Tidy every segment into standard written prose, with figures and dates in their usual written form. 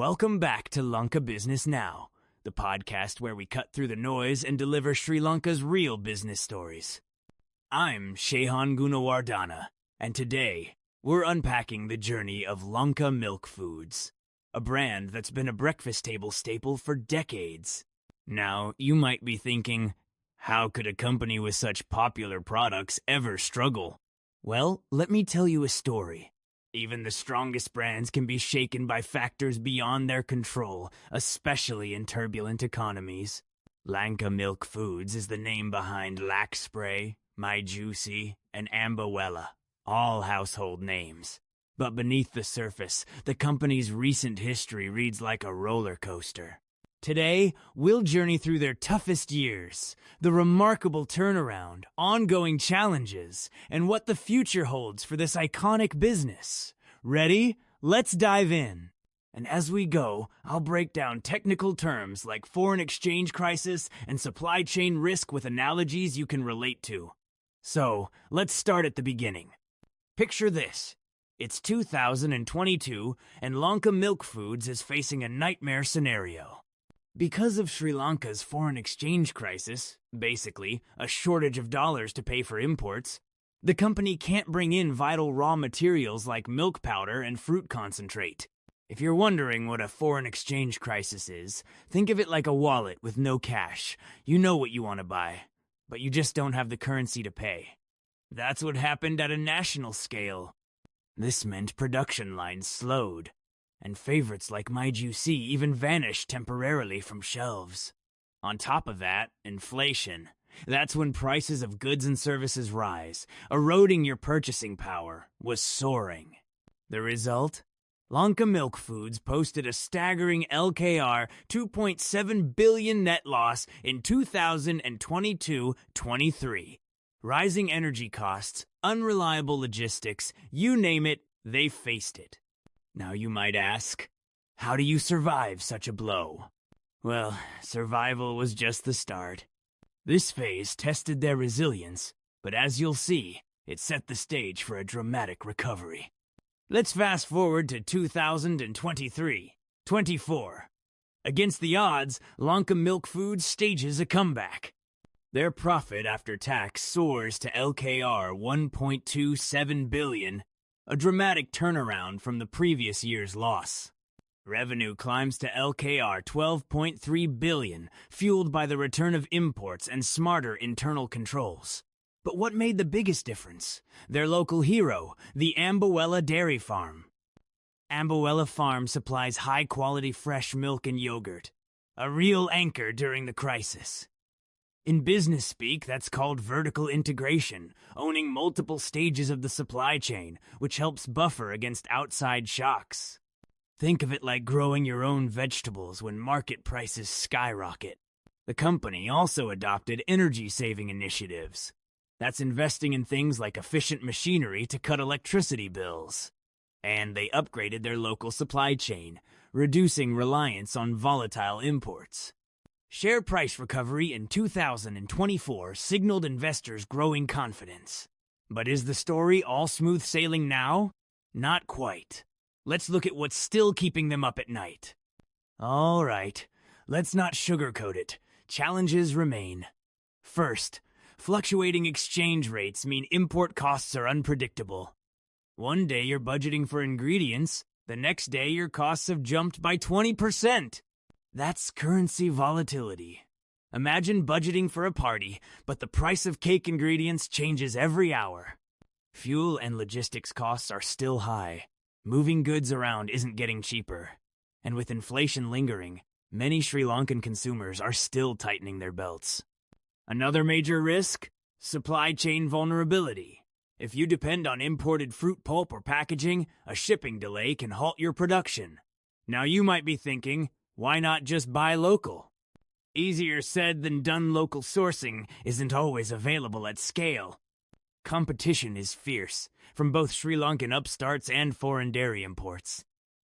Welcome back to Lanka Business Now, the podcast where we cut through the noise and deliver Sri Lanka's real business stories. I'm Shehan Gunawardana, and today we're unpacking the journey of Lanka Milk Foods, a brand that's been a breakfast table staple for decades. Now, you might be thinking, how could a company with such popular products ever struggle? Well, let me tell you a story. Even the strongest brands can be shaken by factors beyond their control, especially in turbulent economies. Lanka Milk Foods is the name behind Lax Spray, My Juicy, and Ambewela, all household names. But beneath the surface, the company's recent history reads like a roller coaster. Today, we'll journey through their toughest years, the remarkable turnaround, ongoing challenges, and what the future holds for this iconic business. Ready? Let's dive in. And as we go, I'll break down technical terms like foreign exchange crisis and supply chain risk with analogies you can relate to. So, let's start at the beginning. Picture this. It's 2022, and Lanka Milk Foods is facing a nightmare scenario. Because of Sri Lanka's foreign exchange crisis, basically a shortage of dollars to pay for imports, the company can't bring in vital raw materials like milk powder and fruit concentrate. If you're wondering what a foreign exchange crisis is, think of it like a wallet with no cash. You know what you want to buy, but you just don't have the currency to pay. That's what happened at a national scale. This meant production lines slowed, and favorites like My Juicy even vanished temporarily from shelves. On top of that, inflation. That's when prices of goods and services rise, eroding your purchasing power, was soaring. The result? Lanka Milk Foods posted a staggering LKR 2.7 billion net loss in 2022-23. Rising energy costs, unreliable logistics, you name it, they faced it. Now you might ask, how do you survive such a blow? Well, survival was just the start. This phase tested their resilience, but as you'll see, it set the stage for a dramatic recovery. Let's fast forward to 2023-24. Against the odds, Lanka Milk Foods stages a comeback. Their profit after tax soars to LKR 1.27 billion, a dramatic turnaround from the previous year's loss. Revenue climbs to LKR 12.3 billion, fueled by the return of imports and smarter internal controls. But what made the biggest difference? Their local hero, the Ambewela Dairy Farm. Ambewela Farm supplies high-quality fresh milk and yogurt, a real anchor during the crisis. In business speak, that's called vertical integration, owning multiple stages of the supply chain, which helps buffer against outside shocks. Think of it like growing your own vegetables when market prices skyrocket. The company also adopted energy-saving initiatives. That's investing in things like efficient machinery to cut electricity bills. And they upgraded their local supply chain, reducing reliance on volatile imports. Share price recovery in 2024 signaled investors growing confidence. But is the story all smooth sailing now? Not quite. Let's look at what's still keeping them up at night. All right, let's not sugarcoat it. Challenges remain. First, fluctuating exchange rates mean import costs are unpredictable. One day you're budgeting for ingredients, the next day your costs have jumped by 20%. That's currency volatility. Imagine budgeting for a party, but the price of cake ingredients changes every hour. Fuel and logistics costs are still high. Moving goods around isn't getting cheaper. And with inflation lingering, many Sri Lankan consumers are still tightening their belts. Another major risk? Supply chain vulnerability. If you depend on imported fruit pulp or packaging, a shipping delay can halt your production. Now you might be thinking, why not just buy local? Easier said than done. Local sourcing isn't always available at scale. Competition is fierce, from both Sri Lankan upstarts and foreign dairy imports.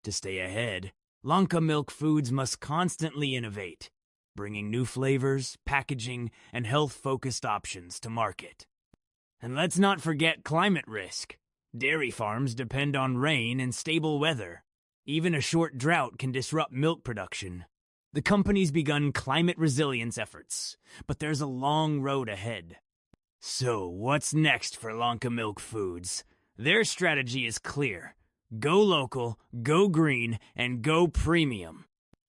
To stay ahead, Lanka Milk Foods must constantly innovate, bringing new flavors, packaging, and health-focused options to market. And let's not forget climate risk. Dairy farms depend on rain and stable weather. Even a short drought can disrupt milk production. The company's begun climate resilience efforts, but there's a long road ahead. So, what's next for Lanka Milk Foods? Their strategy is clear. Go local, go green, and go premium.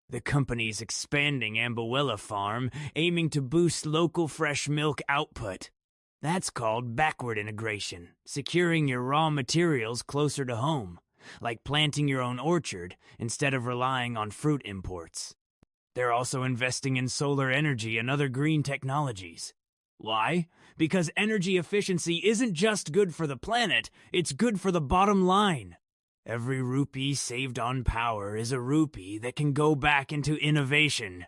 The company's expanding Ambewela Farm, aiming to boost local fresh milk output. That's called backward integration, securing your raw materials closer to home, like planting your own orchard instead of relying on fruit imports. They're also investing in solar energy and other green technologies. Why? Because energy efficiency isn't just good for the planet, it's good for the bottom line. Every rupee saved on power is a rupee that can go back into innovation.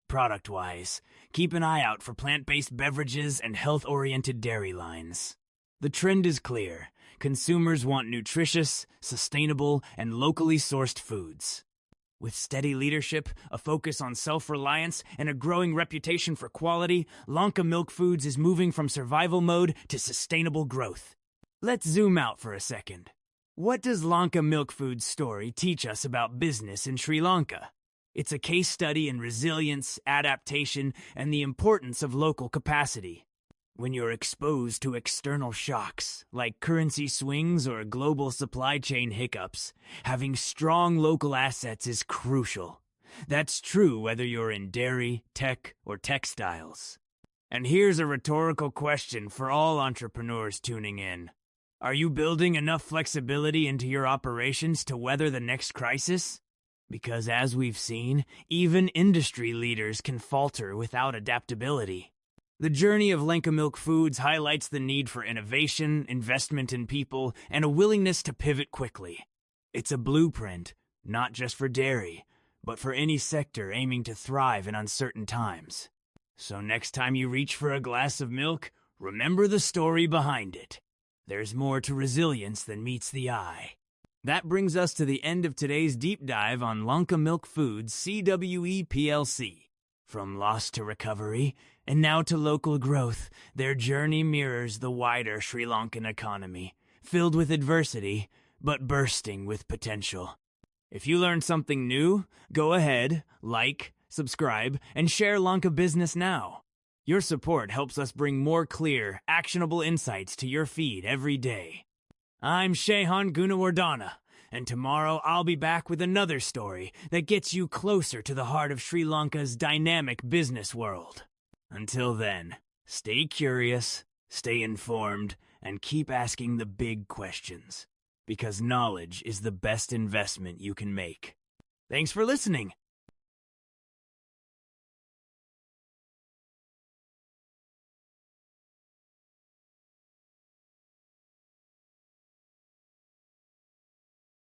Product-wise, keep an eye out for plant-based beverages and health-oriented dairy lines. The trend is clear. Consumers want nutritious, sustainable, and locally sourced foods. With steady leadership, a focus on self-reliance, and a growing reputation for quality, Lanka Milk Foods is moving from survival mode to sustainable growth. Let's zoom out for a second. What does Lanka Milk Foods' story teach us about business in Sri Lanka? It's a case study in resilience, adaptation, and the importance of local capacity. When you're exposed to external shocks, like currency swings or global supply chain hiccups, having strong local assets is crucial. That's true whether you're in dairy, tech, or textiles. And here's a rhetorical question for all entrepreneurs tuning in. Are you building enough flexibility into your operations to weather the next crisis? Because as we've seen, even industry leaders can falter without adaptability. The journey of Lanka Milk Foods highlights the need for innovation, investment in people, and a willingness to pivot quickly. It's a blueprint, not just for dairy, but for any sector aiming to thrive in uncertain times. So next time you reach for a glass of milk, remember the story behind it. There's more to resilience than meets the eye. That brings us to the end of today's deep dive on Lanka Milk Foods CWE PLC. From loss to recovery, and now to local growth, their journey mirrors the wider Sri Lankan economy, filled with adversity, but bursting with potential. If you learned something new, go ahead, like, subscribe, and share Lanka Business Now. Your support helps us bring more clear, actionable insights to your feed every day. I'm Shehan Gunawardana, and tomorrow I'll be back with another story that gets you closer to the heart of Sri Lanka's dynamic business world. Until then, stay curious, stay informed, and keep asking the big questions, because knowledge is the best investment you can make. Thanks for listening.